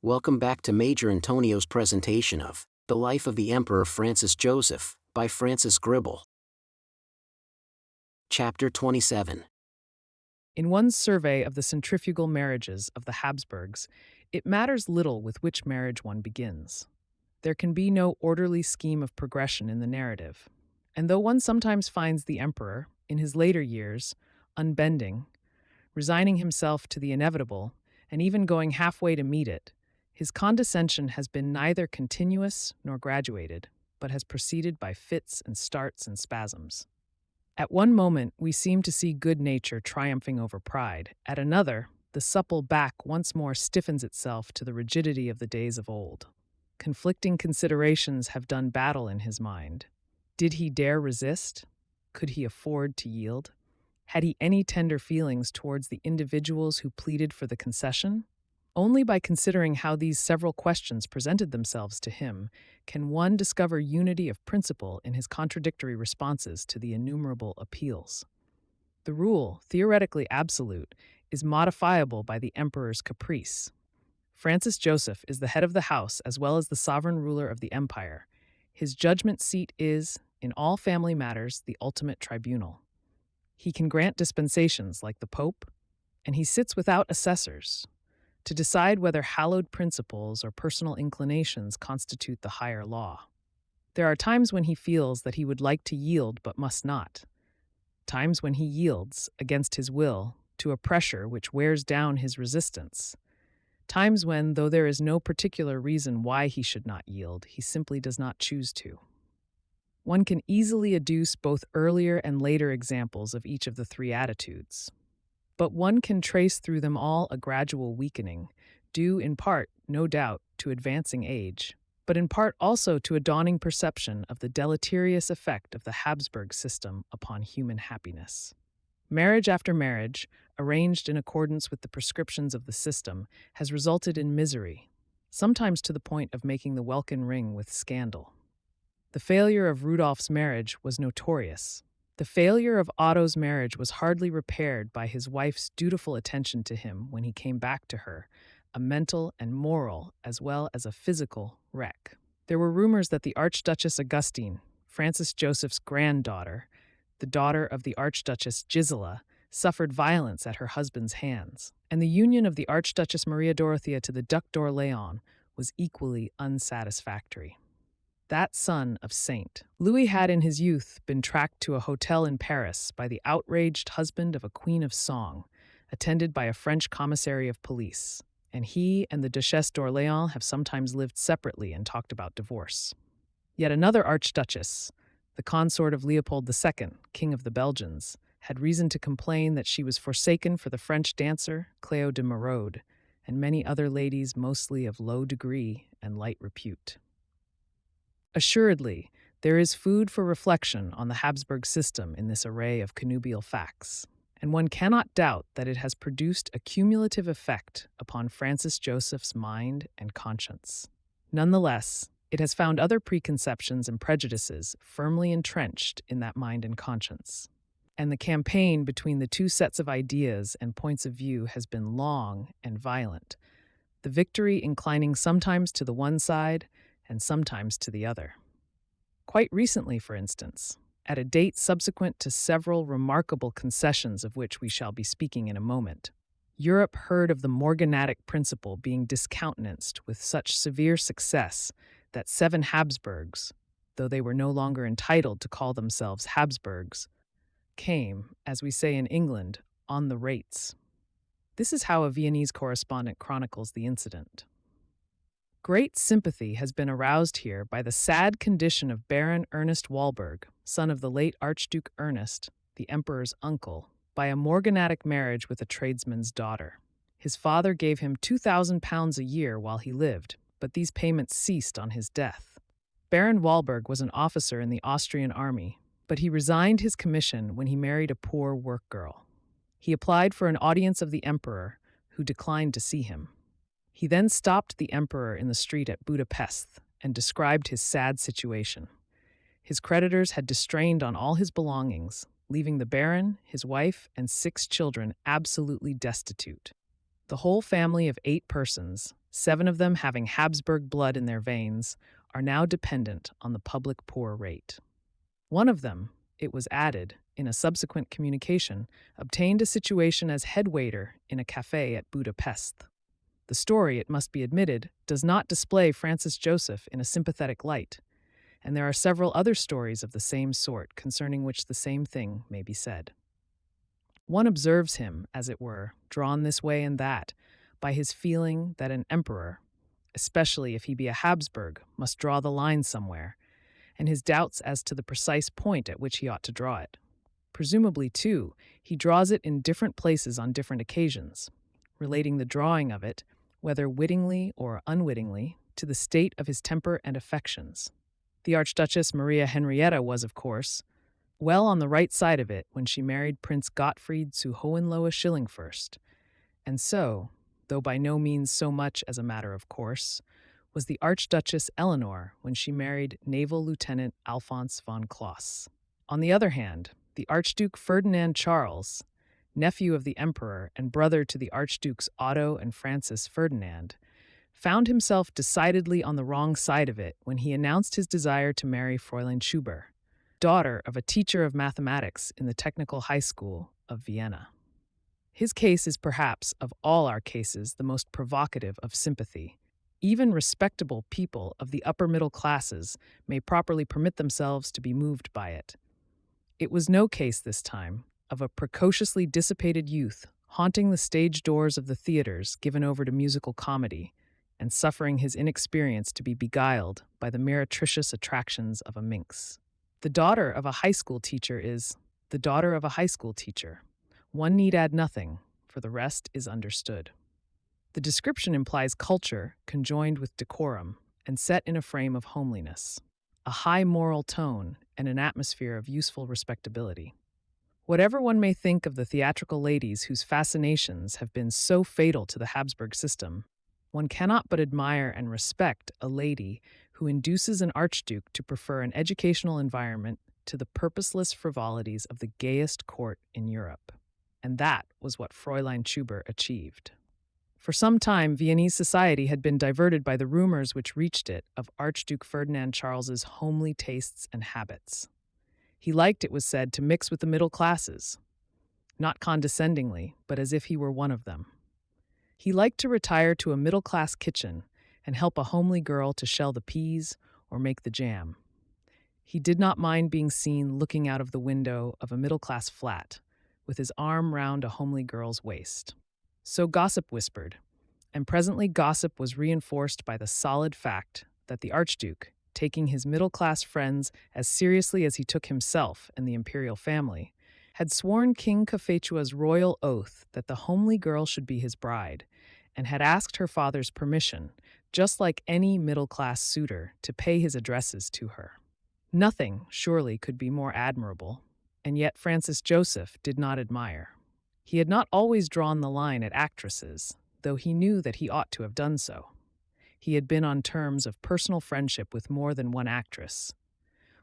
Welcome back to Major Intonio's presentation of The Life of the Emperor Francis Joseph by Francis Gribble. Chapter 27. In one's survey of the centrifugal marriages of the Habsburgs, it matters little with which marriage one begins. There can be no orderly scheme of progression in the narrative. And though one sometimes finds the emperor, in his later years, unbending, resigning himself to the inevitable, and even going halfway to meet it, his condescension has been neither continuous nor graduated, but has proceeded by fits and starts and spasms. At one moment, we seem to see good nature triumphing over pride. At another, the supple back once more stiffens itself to the rigidity of the days of old. Conflicting considerations have done battle in his mind. Did he dare resist? Could he afford to yield? Had he any tender feelings towards the individuals who pleaded for the concession? Only by considering how these several questions presented themselves to him can one discover unity of principle in his contradictory responses to the innumerable appeals. The rule, theoretically absolute, is modifiable by the emperor's caprice. Francis Joseph is the head of the house as well as the sovereign ruler of the empire. His judgment seat is, in all family matters, the ultimate tribunal. He can grant dispensations like the Pope, and he sits without assessors to decide whether hallowed principles or personal inclinations constitute the higher law. There are times when he feels that he would like to yield but must not, times when he yields, against his will, to a pressure which wears down his resistance, times when, though there is no particular reason why he should not yield, he simply does not choose to. One can easily adduce both earlier and later examples of each of the three attitudes. But one can trace through them all a gradual weakening, due in part, no doubt, to advancing age, but in part also to a dawning perception of the deleterious effect of the Habsburg system upon human happiness. Marriage after marriage, arranged in accordance with the prescriptions of the system, has resulted in misery, sometimes to the point of making the welkin ring with scandal. The failure of Rudolph's marriage was notorious. The failure of Otto's marriage was hardly repaired by his wife's dutiful attention to him when he came back to her, a mental and moral as well as a physical wreck. There were rumors that the Archduchess Augustine, Francis Joseph's granddaughter, the daughter of the Archduchess Gisela, suffered violence at her husband's hands, and the union of the Archduchess Maria Dorothea to the Duc d'Orléans was equally unsatisfactory. That son of Saint Louis had in his youth been tracked to a hotel in Paris by the outraged husband of a queen of song, attended by a French commissary of police, and he and the Duchesse d'Orléans have sometimes lived separately and talked about divorce. Yet another archduchess, the consort of Leopold II, King of the Belgians, had reason to complain that she was forsaken for the French dancer Cléo de Merode, and many other ladies mostly of low degree and light repute. Assuredly, there is food for reflection on the Habsburg system in this array of connubial facts, and one cannot doubt that it has produced a cumulative effect upon Francis Joseph's mind and conscience. Nonetheless, it has found other preconceptions and prejudices firmly entrenched in that mind and conscience, and the campaign between the two sets of ideas and points of view has been long and violent, the victory inclining sometimes to the one side and sometimes to the other. Quite recently, for instance, at a date subsequent to several remarkable concessions of which we shall be speaking in a moment, Europe heard of the morganatic principle being discountenanced with such severe success that 7 Habsburgs, though they were no longer entitled to call themselves Habsburgs, came, as we say in England, on the rates. This is how a Viennese correspondent chronicles the incident. Great sympathy has been aroused here by the sad condition of Baron Ernest Walberg, son of the late Archduke Ernest, the emperor's uncle, by a morganatic marriage with a tradesman's daughter. His father gave him £2,000 a year while he lived, but these payments ceased on his death. Baron Walberg was an officer in the Austrian army, but he resigned his commission when he married a poor work girl. He applied for an audience of the emperor, who declined to see him. He then stopped the emperor in the street at Budapest and described his sad situation. His creditors had distrained on all his belongings, leaving the baron, his wife, and 6 children absolutely destitute. The whole family of 8 persons, 7 of them having Habsburg blood in their veins, are now dependent on the public poor rate. One of them, it was added, in a subsequent communication, obtained a situation as head waiter in a café at Budapest. The story, it must be admitted, does not display Francis Joseph in a sympathetic light, and there are several other stories of the same sort concerning which the same thing may be said. One observes him, as it were, drawn this way and that, by his feeling that an emperor, especially if he be a Habsburg, must draw the line somewhere, and his doubts as to the precise point at which he ought to draw it. Presumably, too, he draws it in different places on different occasions, relating the drawing of it, whether wittingly or unwittingly, to the state of his temper and affections. The Archduchess Maria Henrietta was, of course, well on the right side of it when she married Prince Gottfried zu Hohenlohe-Schillingfürst, and so, though by no means so much as a matter of course, was the Archduchess Eleanor when she married Naval Lieutenant Alphonse von Kloss. On the other hand, the Archduke Ferdinand Charles, nephew of the Emperor and brother to the Archdukes Otto and Francis Ferdinand, found himself decidedly on the wrong side of it when he announced his desire to marry Fräulein Schuber, daughter of a teacher of mathematics in the Technical High School of Vienna. His case is perhaps, of all our cases, the most provocative of sympathy. Even respectable people of the upper middle classes may properly permit themselves to be moved by it. It was no case this time of a precociously dissipated youth haunting the stage doors of the theaters given over to musical comedy and suffering his inexperience to be beguiled by the meretricious attractions of a minx. The daughter of a high school teacher is the daughter of a high school teacher. One need add nothing, for the rest is understood. The description implies culture conjoined with decorum and set in a frame of homeliness, a high moral tone, and an atmosphere of useful respectability. Whatever one may think of the theatrical ladies whose fascinations have been so fatal to the Habsburg system, one cannot but admire and respect a lady who induces an archduke to prefer an educational environment to the purposeless frivolities of the gayest court in Europe. And that was what Fräulein Schuber achieved. For some time, Viennese society had been diverted by the rumors which reached it of Archduke Ferdinand Charles's homely tastes and habits. He liked, it was said, to mix with the middle classes, not condescendingly, but as if he were one of them. He liked to retire to a middle-class kitchen and help a homely girl to shell the peas or make the jam. He did not mind being seen looking out of the window of a middle-class flat, with his arm round a homely girl's waist. So gossip whispered, and presently gossip was reinforced by the solid fact that the Archduke, taking his middle-class friends as seriously as he took himself and the Imperial family, had sworn King Cophetua's royal oath that the homely girl should be his bride, and had asked her father's permission, just like any middle-class suitor, to pay his addresses to her. Nothing, surely, could be more admirable, and yet Francis Joseph did not admire. He had not always drawn the line at actresses, though he knew that he ought to have done so. He had been on terms of personal friendship with more than one actress,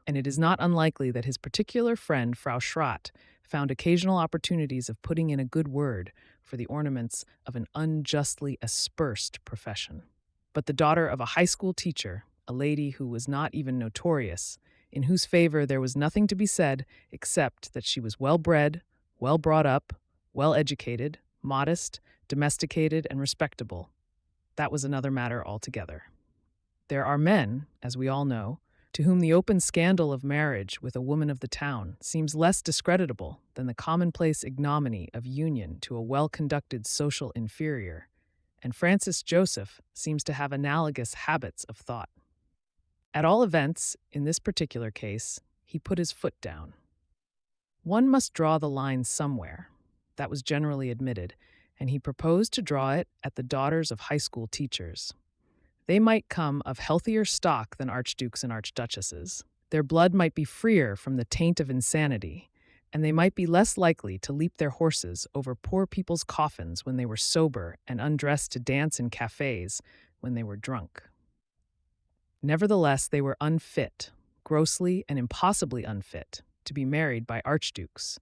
and it is not unlikely that his particular friend, Frau Schratt, found occasional opportunities of putting in a good word for the ornaments of an unjustly aspersed profession. But the daughter of a high school teacher, a lady who was not even notorious, in whose favor there was nothing to be said except that she was well-bred, well brought up, well-educated, modest, domesticated, and respectable. That was another matter altogether. There are men, as we all know, to whom the open scandal of marriage with a woman of the town seems less discreditable than the commonplace ignominy of union to a well-conducted social inferior, and Francis Joseph seems to have analogous habits of thought. At all events, in this particular case, he put his foot down. One must draw the line somewhere. That was generally admitted, and he proposed to draw it at the daughters of high school teachers. They might come of healthier stock than archdukes and archduchesses. Their blood might be freer from the taint of insanity, and they might be less likely to leap their horses over poor people's coffins when they were sober and undressed to dance in cafes when they were drunk. Nevertheless, they were unfit, grossly and impossibly unfit, to be married by archdukes,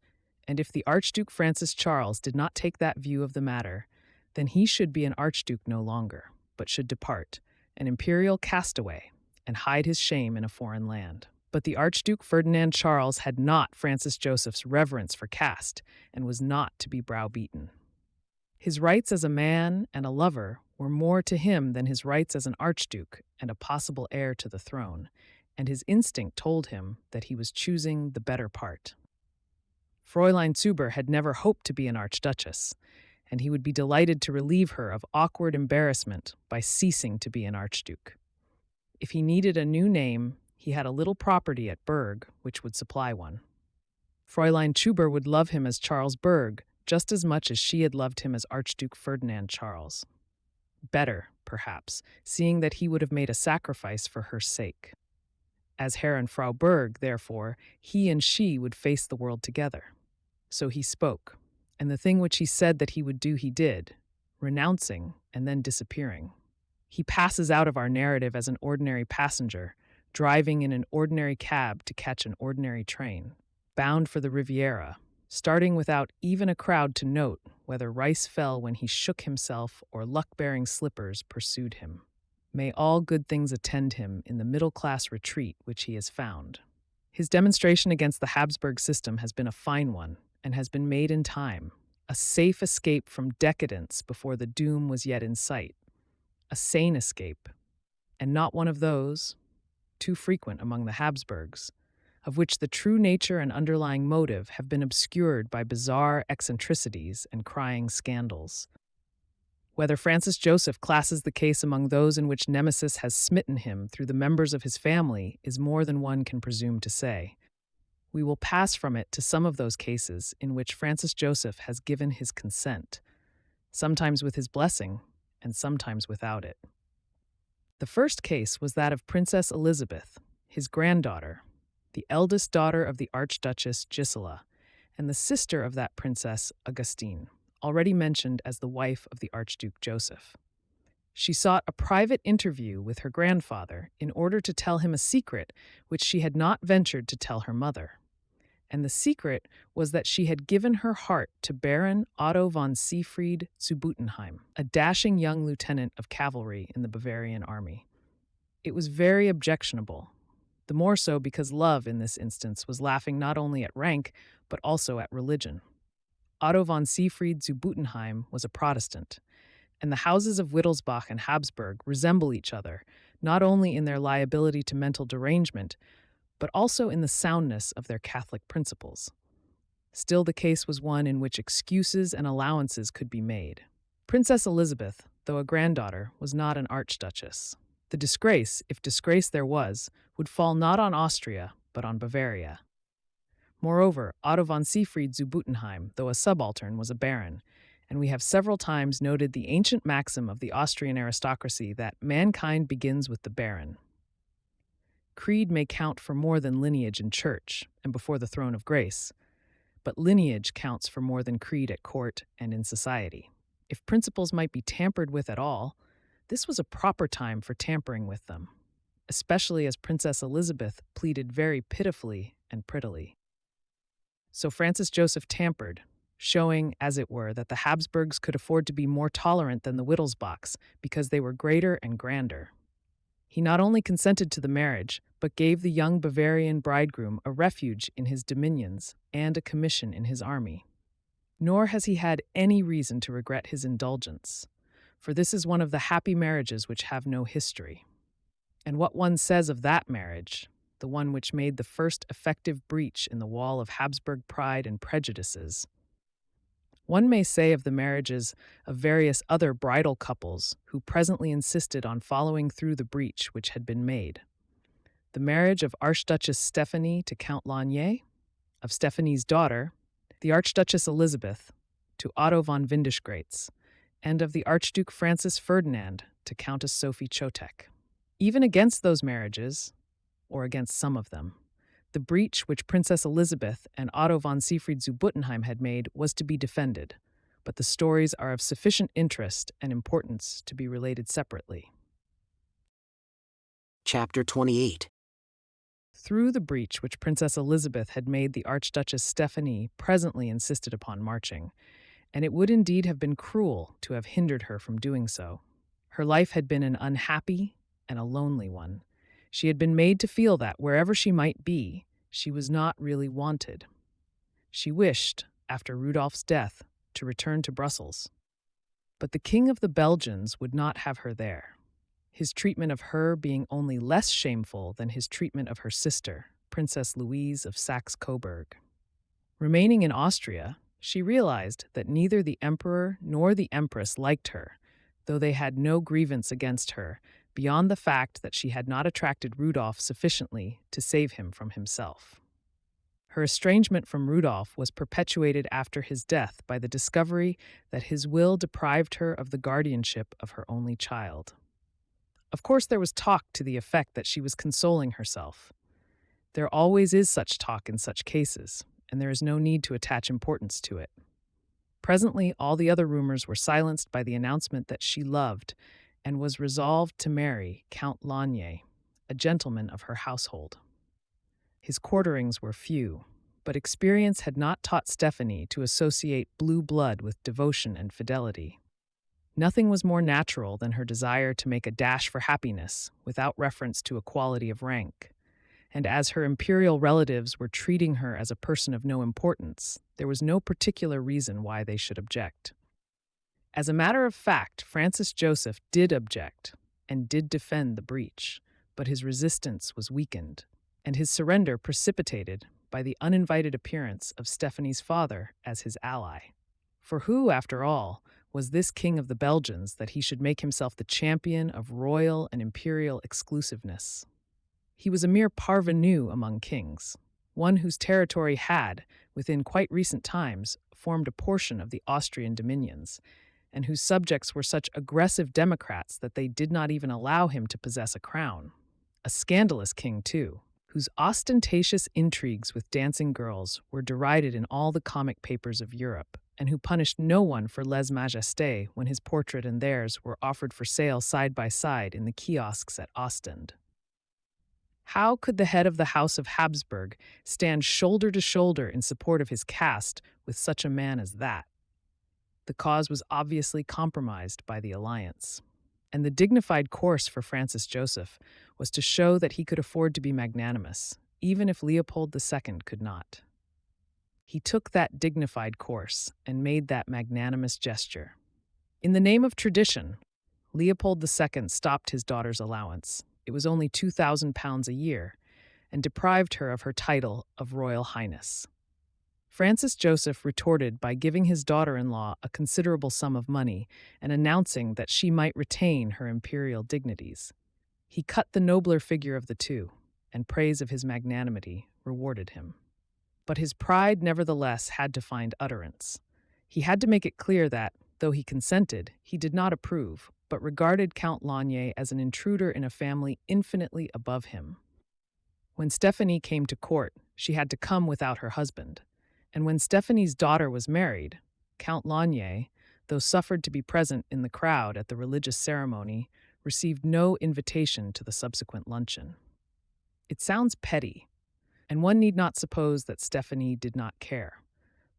and if the Archduke Francis Charles did not take that view of the matter, then he should be an archduke no longer. but should depart, an imperial castaway, and hide his shame in a foreign land. But the Archduke Ferdinand Charles had not Francis Joseph's reverence for caste and was not to be browbeaten. His rights as a man and a lover were more to him than his rights as an archduke and a possible heir to the throne, and his instinct told him that he was choosing the better part. Fräulein Zuber had never hoped to be an archduchess, and he would be delighted to relieve her of awkward embarrassment by ceasing to be an archduke. If he needed a new name, he had a little property at Berg which would supply one. Fräulein Zuber would love him as Charles Berg just as much as she had loved him as Archduke Ferdinand Charles. Better, perhaps, seeing that he would have made a sacrifice for her sake. As Herr and Frau Berg, therefore, he and she would face the world together. So he spoke, and the thing which he said that he would do he did, renouncing and then disappearing. He passes out of our narrative as an ordinary passenger, driving in an ordinary cab to catch an ordinary train, bound for the Riviera, starting without even a crowd to note whether rice fell when he shook himself or luck-bearing slippers pursued him. May all good things attend him in the middle-class retreat which he has found. His demonstration against the Habsburg system has been a fine one and has been made in time, a safe escape from decadence before the doom was yet in sight, a sane escape, and not one of those, too frequent among the Habsburgs, of which the true nature and underlying motive have been obscured by bizarre eccentricities and crying scandals. Whether Francis Joseph classes the case among those in which Nemesis has smitten him through the members of his family is more than one can presume to say. We will pass from it to some of those cases in which Francis Joseph has given his consent, sometimes with his blessing and sometimes without it. The first case was that of Princess Elisabeth, his granddaughter, the eldest daughter of the Archduchess Gisela, and the sister of that princess, Augustine, already mentioned as the wife of the Archduke Joseph. She sought a private interview with her grandfather in order to tell him a secret which she had not ventured to tell her mother. And the secret was that she had given her heart to Baron Otto von Siegfried zu Butenheim, a dashing young lieutenant of cavalry in the Bavarian army. It was very objectionable, the more so because love in this instance was laughing not only at rank, but also at religion. Otto von Siegfried zu Butenheim was a Protestant, and the houses of Wittelsbach and Habsburg resemble each other, not only in their liability to mental derangement, but also in the soundness of their Catholic principles. Still, the case was one in which excuses and allowances could be made. Princess Elisabeth, though a granddaughter, was not an archduchess. The disgrace, if disgrace there was, would fall not on Austria, but on Bavaria. Moreover, Otto von Siegfried zu Butenheim, though a subaltern, was a baron, and we have several times noted the ancient maxim of the Austrian aristocracy that mankind begins with the baron. Creed may count for more than lineage in church and before the throne of grace, but lineage counts for more than creed at court and in society. If principles might be tampered with at all, this was a proper time for tampering with them, especially as Princess Elisabeth pleaded very pitifully and prettily. So Francis Joseph tampered, showing, as it were, that the Habsburgs could afford to be more tolerant than the Wittelsbachs because they were greater and grander. He not only consented to the marriage, but gave the young Bavarian bridegroom a refuge in his dominions and a commission in his army. Nor has he had any reason to regret his indulgence, for this is one of the happy marriages which have no history. And what one says of that marriage, the one which made the first effective breach in the wall of Habsburg pride and prejudices, one may say of the marriages of various other bridal couples who presently insisted on following through the breach which had been made. The marriage of Archduchess Stephanie to Count Launier, of Stephanie's daughter, the Archduchess Elisabeth, to Otto von Windischgrätz, and of the Archduke Francis Ferdinand to Countess Sophie Chotek. Even against those marriages, or against some of them, the breach which Princess Elisabeth and Otto von Siegfried zu Butenheim had made was to be defended, but the stories are of sufficient interest and importance to be related separately. Chapter 28. Through the breach which Princess Elisabeth had made, the Archduchess Stephanie presently insisted upon marching, and it would indeed have been cruel to have hindered her from doing so. Her life had been an unhappy and a lonely one. She had been made to feel that wherever she might be, she was not really wanted. She wished, after Rudolph's death, to return to Brussels. But the King of the Belgians would not have her there, his treatment of her being only less shameful than his treatment of her sister, Princess Louise of Saxe-Coburg. Remaining in Austria, she realized that neither the emperor nor the empress liked her, though they had no grievance against her, beyond the fact that she had not attracted Rudolph sufficiently to save him from himself. Her estrangement from Rudolph was perpetuated after his death by the discovery that his will deprived her of the guardianship of her only child. Of course, there was talk to the effect that she was consoling herself. There always is such talk in such cases, and there is no need to attach importance to it. Presently, all the other rumors were silenced by the announcement that she loved and was resolved to marry Count Lanier, a gentleman of her household. His quarterings were few, but experience had not taught Stephanie to associate blue blood with devotion and fidelity. Nothing was more natural than her desire to make a dash for happiness without reference to equality of rank. And as her imperial relatives were treating her as a person of no importance, there was no particular reason why they should object. As a matter of fact, Francis Joseph did object and did defend the breach, but his resistance was weakened, and his surrender precipitated by the uninvited appearance of Stephanie's father as his ally. For who, after all, was this king of the Belgians that he should make himself the champion of royal and imperial exclusiveness? He was a mere parvenu among kings, one whose territory had, within quite recent times, formed a portion of the Austrian dominions, and whose subjects were such aggressive democrats that they did not even allow him to possess a crown. A scandalous king, too, whose ostentatious intrigues with dancing girls were derided in all the comic papers of Europe, and who punished no one for lèse-majesté when his portrait and theirs were offered for sale side by side in the kiosks at Ostend. How could the head of the House of Habsburg stand shoulder to shoulder in support of his caste with such a man as that? The cause was obviously compromised by the alliance, and the dignified course for Francis Joseph was to show that he could afford to be magnanimous, even if Leopold II could not. He took that dignified course and made that magnanimous gesture. In the name of tradition, Leopold II stopped his daughter's allowance. It was only £2,000 a year, and deprived her of her title of Royal Highness. Francis Joseph retorted by giving his daughter-in-law a considerable sum of money and announcing that she might retain her imperial dignities. He cut the nobler figure of the two, and praise of his magnanimity rewarded him. But his pride nevertheless had to find utterance. He had to make it clear that, though he consented, he did not approve, but regarded Count Lanier as an intruder in a family infinitely above him. When Stephanie came to court, she had to come without her husband, and when Stephanie's daughter was married, Count Lanier, though suffered to be present in the crowd at the religious ceremony, received no invitation to the subsequent luncheon. It sounds petty, and one need not suppose that Stephanie did not care.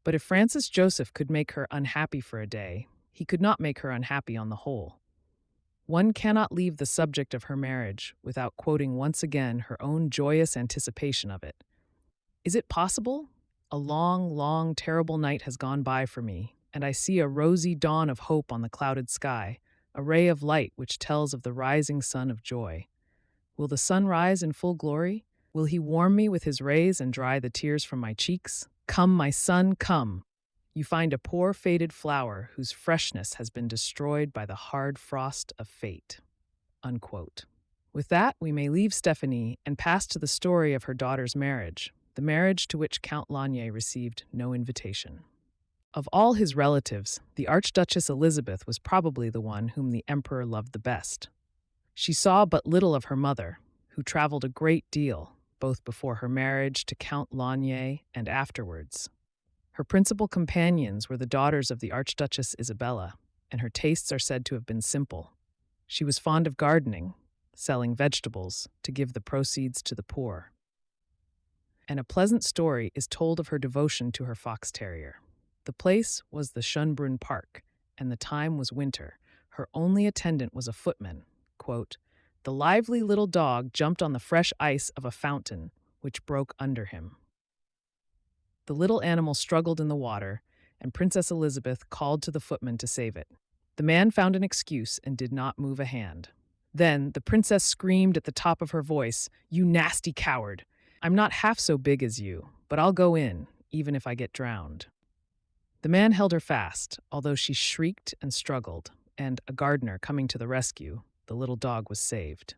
But if Francis Joseph could make her unhappy for a day, he could not make her unhappy on the whole. One cannot leave the subject of her marriage without quoting once again her own joyous anticipation of it. Is it possible? A long, long, terrible night has gone by for me, and I see a rosy dawn of hope on the clouded sky, a ray of light which tells of the rising sun of joy. Will the sun rise in full glory? Will he warm me with his rays and dry the tears from my cheeks? Come, my son, come. You find a poor faded flower whose freshness has been destroyed by the hard frost of fate." Unquote. With that, we may leave Stephanie and pass to the story of her daughter's marriage, the marriage to which Count Lanier received no invitation. Of all his relatives, the Archduchess Elisabeth was probably the one whom the emperor loved the best. She saw but little of her mother, who traveled a great deal, both before her marriage to Count Lanier and afterwards. Her principal companions were the daughters of the Archduchess Isabella, and her tastes are said to have been simple. She was fond of gardening, selling vegetables to give the proceeds to the poor. And a pleasant story is told of her devotion to her fox terrier. The place was the Schönbrunn Park, and the time was winter. Her only attendant was a footman. Quote, "The lively little dog jumped on the fresh ice of a fountain, which broke under him." The little animal struggled in the water, and Princess Elisabeth called to the footman to save it. The man found an excuse and did not move a hand. Then the princess screamed at the top of her voice, "You nasty coward! I'm not half so big as you, but I'll go in, even if I get drowned." The man held her fast, although she shrieked and struggled, and a gardener coming to the rescue, the little dog was saved.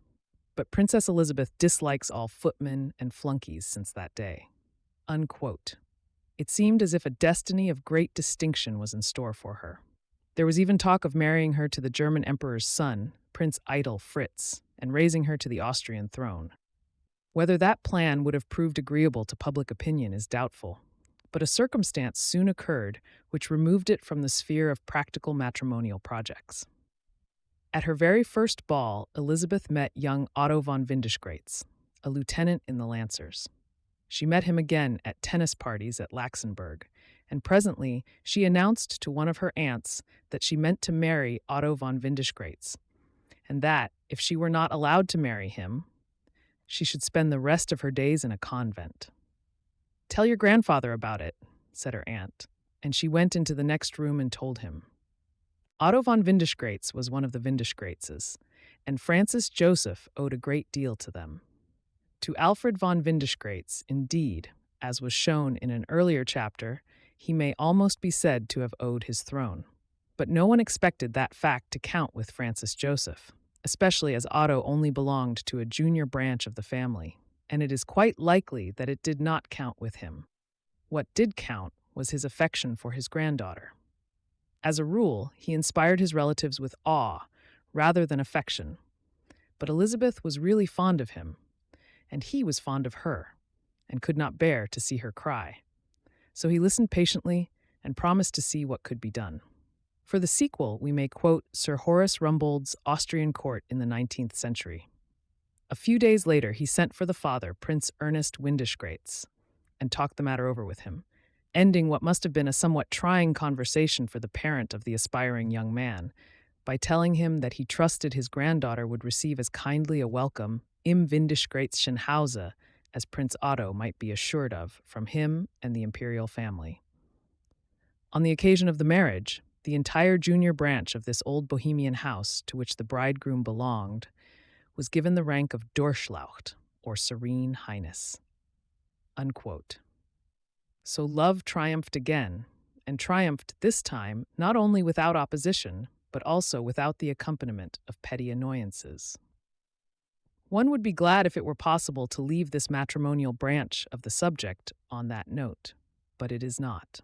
But Princess Elisabeth dislikes all footmen and flunkies since that day. Unquote. It seemed as if a destiny of great distinction was in store for her. There was even talk of marrying her to the German emperor's son, Prince Eitel Fritz, and raising her to the Austrian throne. Whether that plan would have proved agreeable to public opinion is doubtful, but a circumstance soon occurred which removed it from the sphere of practical matrimonial projects. At her very first ball, Elizabeth met young Otto von Windischgrätz, a lieutenant in the Lancers. She met him again at tennis parties at Laxenburg, and presently she announced to one of her aunts that she meant to marry Otto von Windischgrätz, and that, if she were not allowed to marry him, she should spend the rest of her days in a convent. "Tell your grandfather about it," said her aunt, and she went into the next room and told him. Otto von Windischgrätz was one of the Windischgrätzes, and Francis Joseph owed a great deal to them. To Alfred von Windischgrätz, indeed, as was shown in an earlier chapter, he may almost be said to have owed his throne. But no one expected that fact to count with Francis Joseph, especially as Otto only belonged to a junior branch of the family, and it is quite likely that it did not count with him. What did count was his affection for his granddaughter. As a rule, he inspired his relatives with awe rather than affection, but Elizabeth was really fond of him, and he was fond of her, and could not bear to see her cry. So he listened patiently and promised to see what could be done. For the sequel, we may quote Sir Horace Rumbold's Austrian court in the 19th century. A few days later, he sent for the father, Prince Ernest Windischgrätz, and talked the matter over with him, ending what must have been a somewhat trying conversation for the parent of the aspiring young man, by telling him that he trusted his granddaughter would receive as kindly a welcome im Windischgrätzschen Hause as Prince Otto might be assured of from him and the Imperial family. On the occasion of the marriage, the entire junior branch of this old Bohemian house to which the bridegroom belonged was given the rank of Durchlaucht, or Serene Highness. Unquote. So love triumphed again, and triumphed this time not only without opposition, but also without the accompaniment of petty annoyances. One would be glad if it were possible to leave this matrimonial branch of the subject on that note, but it is not.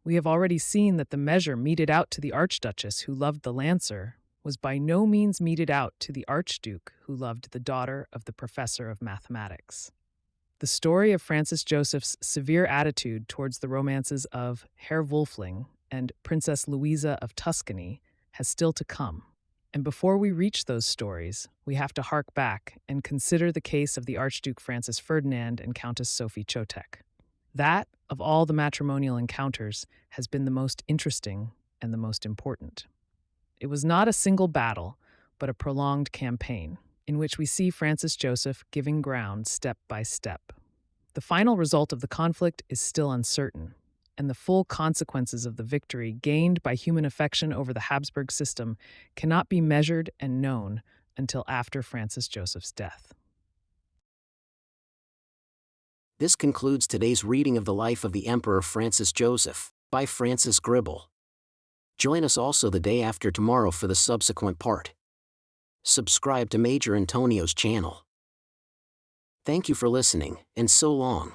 We have already seen that the measure meted out to the Archduchess who loved the Lancer was by no means meted out to the Archduke who loved the daughter of the professor of mathematics. The story of Francis Joseph's severe attitude towards the romances of Herr Wulfling and Princess Louisa of Tuscany has still to come. And before we reach those stories, we have to hark back and consider the case of the Archduke Francis Ferdinand and Countess Sophie Chotek. That, of all the matrimonial encounters, has been the most interesting and the most important. It was not a single battle, but a prolonged campaign, in which we see Francis Joseph giving ground step by step. The final result of the conflict is still uncertain, and the full consequences of the victory gained by human affection over the Habsburg system cannot be measured and known until after Francis Joseph's death. This concludes today's reading of the life of the Emperor Francis Joseph, by Francis Gribble. Join us also the day after tomorrow for the subsequent part. Subscribe to Major Intonio's channel. Thank you for listening, and so long.